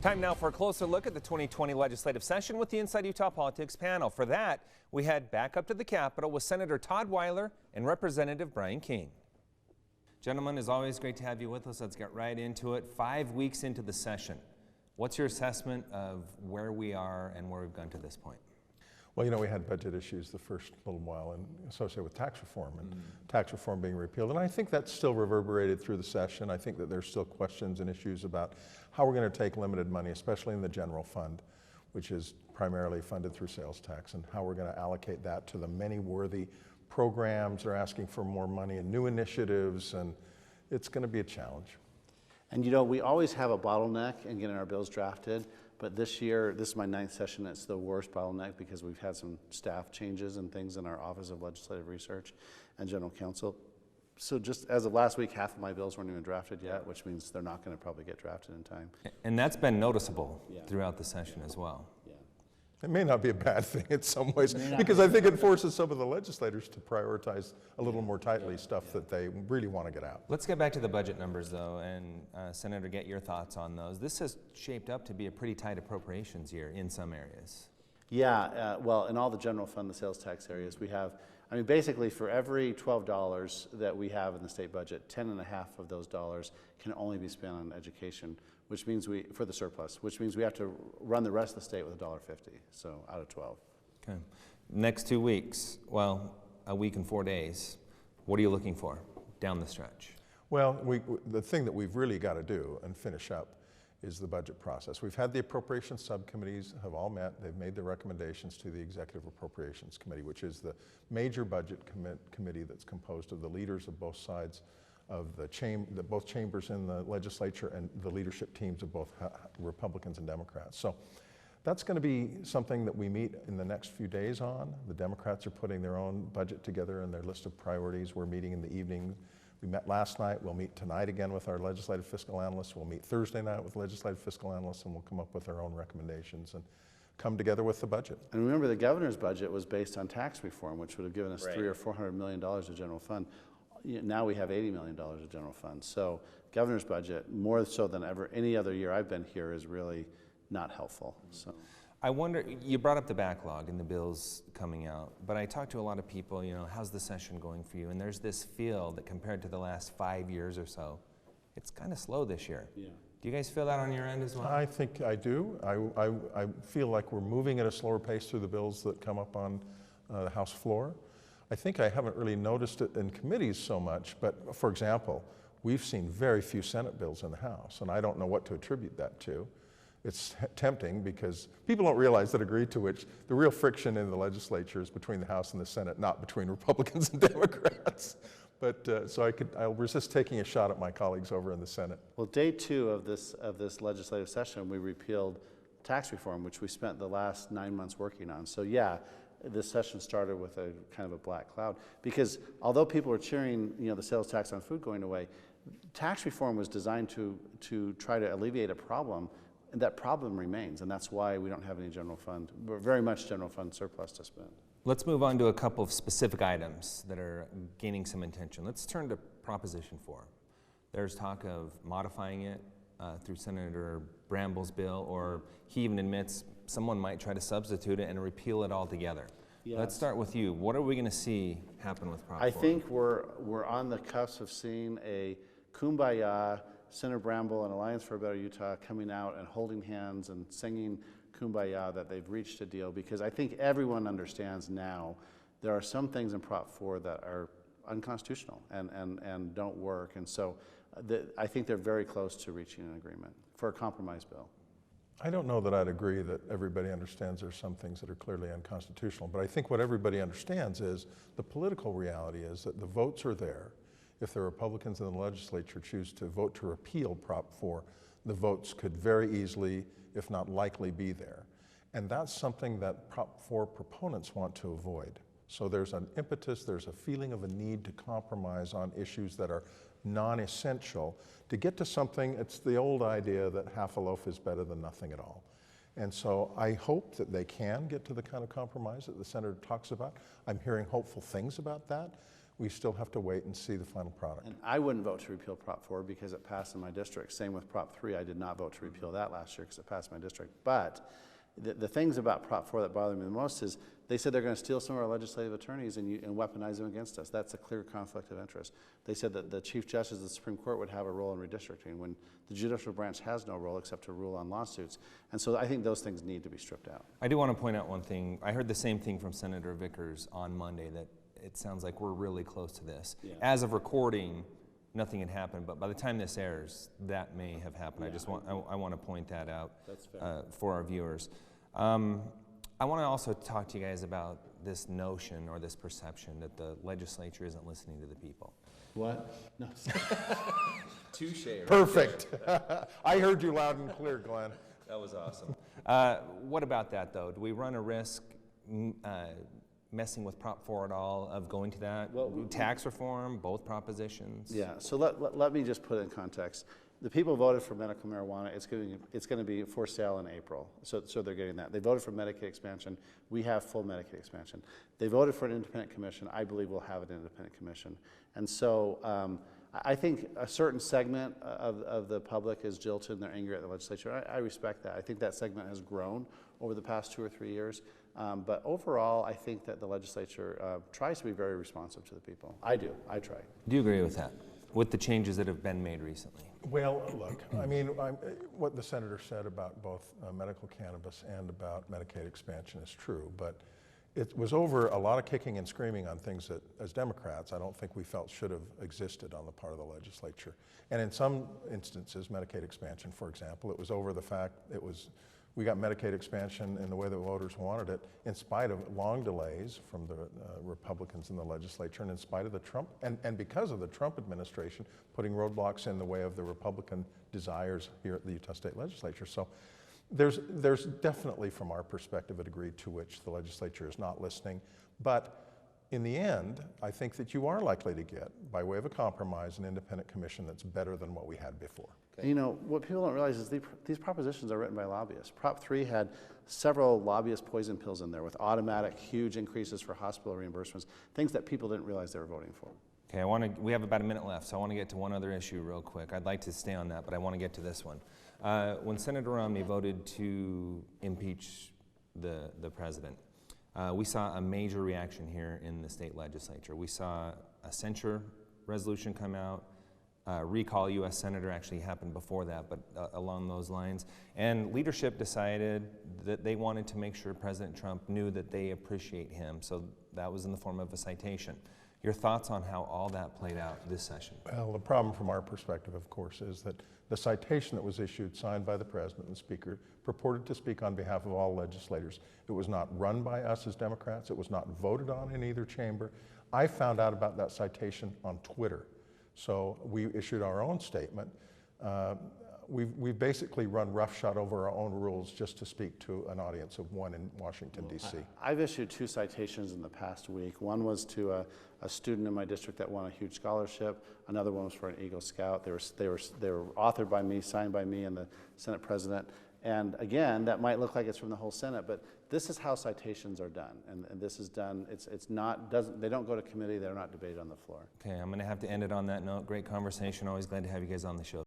Time now for a closer look at the 2020 legislative session with the Inside Utah Politics panel. For that, we head back up to the Capitol with Senator Todd Weiler and Representative Brian King. Gentlemen, it's always great to have you with us. Let's get right into it. 5 weeks into the session, what's your assessment of where we are and where we've gone to this point? Well, you know, we had budget issues the first little while and associated with tax reform and tax reform being repealed. And I think that's still reverberated through the session. I think that there's still questions and issues about how we're going to take limited money, especially in the general fund, which is primarily funded through sales tax, and how we're going to allocate that to the many worthy programs that are asking for more money and new initiatives, and it's going to be a challenge. And you know, we always have a bottleneck in getting our bills drafted. But this year, this is my 9th session, it's the worst bottleneck because we've had some staff changes and things in our Office of Legislative Research and General Counsel. So just as of last week, half of my bills weren't even drafted yet, which means they're not going to probably get drafted in time. And that's been noticeable throughout the session as well. It may not be a bad thing in some ways, because I think it forces some of the legislators to prioritize a little more tightly stuff that they really want to get out. Let's get back to the budget numbers, though, and Senator, get your thoughts on those. This has shaped up to be a pretty tight appropriations year in some areas. Yeah, well, in all the general fund, the sales tax areas, we have, I mean, basically for every $12 that we have in the state budget, 10.5 of those dollars can only be spent on education, which means for the surplus, which means we have to run the rest of the state with $1.50, so out of 12. Okay. Next 2 weeks, well, a week and 4 days, what are you looking for down the stretch? Well, the thing that we've really got to do and finish up is the budget process. We've had the appropriations subcommittees have all met. They've made their recommendations to the Executive Appropriations Committee, which is the major budget committee that's composed of the leaders of both sides of both chambers in the legislature and the leadership teams of both Republicans and Democrats. So that's going to be something that we meet in the next few days on. The Democrats are putting their own budget together and their list of priorities. We're meeting in the evening. We met last night. We'll meet tonight again with our legislative fiscal analysts. We'll meet Thursday night with legislative fiscal analysts, and we'll come up with our own recommendations and come together with the budget. And remember, the governor's budget was based on tax reform, which would have given us $300 or $400 million of general fund. Now we have $80 million of general fund. So governor's budget, more so than ever any other year I've been here, is really not helpful. So I wonder, you brought up the backlog and the bills coming out, but I talked to a lot of people, you know, how's the session going for you? And there's this feel that compared to the last 5 years or so, it's kind of slow this year. Yeah. Do you guys feel that on your end as well? I think I do. I feel like we're moving at a slower pace through the bills that come up on the House floor. I think I haven't really noticed it in committees so much, but for example, we've seen very few Senate bills in the House, and I don't know what to attribute that to. It's tempting because people don't realize that degree to which the real friction in the legislature is between the House and the Senate, not between Republicans and Democrats. But so I'll resist taking a shot at my colleagues over in the Senate. Well, day 2 of this legislative session, we repealed tax reform, which we spent the last 9 months working on. So yeah, this session started with a kind of a black cloud, because although people were cheering, you know, the sales tax on food going away, tax reform was designed to try to alleviate a problem, and that problem remains, and that's why we don't have any general fund, very much general fund surplus to spend. Let's move on to a couple of specific items that are gaining some attention. Let's turn to Proposition 4. There's talk of modifying it through Senator Bramble's bill, or he even admits someone might try to substitute it and repeal it altogether. Yes. Let's start with you. What are we going to see happen with Prop 4? I think we're on the cusp of seeing a kumbaya, Senator Bramble and Alliance for a Better Utah coming out and holding hands and singing kumbaya that they've reached a deal, because I think everyone understands now there are some things in Prop 4 that are unconstitutional and don't work, and so I think they're very close to reaching an agreement for a compromise bill. I don't know that I'd agree that everybody understands there's some things that are clearly unconstitutional, but I think what everybody understands is the political reality is that the votes are there. If the Republicans in the legislature choose to vote to repeal Prop 4, the votes could very easily, if not likely, be there. And that's something that Prop 4 proponents want to avoid. So there's an impetus, there's a feeling of a need to compromise on issues that are non-essential to get to something. It's the old idea that half a loaf is better than nothing at all. And so I hope that they can get to the kind of compromise that the senator talks about. I'm hearing hopeful things about that. We still have to wait and see the final product. And I wouldn't vote to repeal Prop 4 because it passed in my district. Same with Prop 3. I did not vote to repeal that last year because it passed my district. But the things about Prop 4 that bother me the most is they said they're going to steal some of our legislative attorneys and weaponize them against us. That's a clear conflict of interest. They said that the Chief Justice of the Supreme Court would have a role in redistricting when the judicial branch has no role except to rule on lawsuits. And so I think those things need to be stripped out. I do want to point out one thing. I heard the same thing from Senator Vickers on Monday, that it sounds like we're really close to this. Yeah. As of recording, nothing had happened, but by the time this airs, that may have happened. Yeah, I want to point that out. That's fair. For our viewers. I want to also talk to you guys about this notion or this perception that the legislature isn't listening to the people. What? No. Touche. Perfect. I heard you loud and clear, Glenn. That was awesome. What about that, though? Do we run a risk messing with Prop 4 at all, of going to that? Well, tax reform, both propositions? Yeah, so let me just put it in context. The people voted for medical marijuana. It's going to be for sale in April, so they're getting that. They voted for Medicaid expansion. We have full Medicaid expansion. They voted for an independent commission. I believe we'll have an independent commission. And so I think a certain segment of the public is jilted and they're angry at the legislature. I respect that. I think that segment has grown over the past 2 or 3 years. But overall, I think that the legislature tries to be very responsive to the people. I do. I try. Do you agree with that, with the changes that have been made recently? Well, look, I mean, what the senator said about both medical cannabis and about Medicaid expansion is true, but it was over a lot of kicking and screaming on things that, as Democrats, I don't think we felt should have existed on the part of the legislature. And in some instances, Medicaid expansion, for example, it was over the fact we got Medicaid expansion in the way that voters wanted it, in spite of long delays from the Republicans in the legislature, and in spite of the Trump, and because of the Trump administration putting roadblocks in the way of the Republican desires here at the Utah State Legislature. So there's definitely, from our perspective, a degree to which the legislature is not listening. But in the end, I think that you are likely to get, by way of a compromise, an independent commission that's better than what we had before. Okay. You know, what people don't realize is these propositions are written by lobbyists. Prop 3 had several lobbyist poison pills in there with automatic huge increases for hospital reimbursements, things that people didn't realize they were voting for. Okay, we have about a minute left, so I want to get to one other issue real quick. I'd like to stay on that, but I want to get to this one. When Senator Romney voted to impeach the president, we saw a major reaction here in the state legislature. We saw a censure resolution come out. Recall U.S. Senator actually happened before that, but along those lines. And leadership decided that they wanted to make sure President Trump knew that they appreciate him, so that was in the form of a citation. Your thoughts on how all that played out this session? Well, the problem from our perspective, of course, is that the citation that was issued, signed by the President and the Speaker, purported to speak on behalf of all legislators. It was not run by us as Democrats. It was not voted on in either chamber. I found out about that citation on Twitter. So we issued our own statement. We've basically run roughshod over our own rules just to speak to an audience of one in Washington, D.C. I've issued 2 citations in the past week. One was to a student in my district that won a huge scholarship. Another one was for an Eagle Scout. They were authored by me, signed by me and the Senate President. And again, that might look like it's from the whole Senate, but this is how citations are done. And this is done, they don't go to committee, they're not debated on the floor. Okay, I'm going to have to end it on that note. Great conversation. Always glad to have you guys on the show.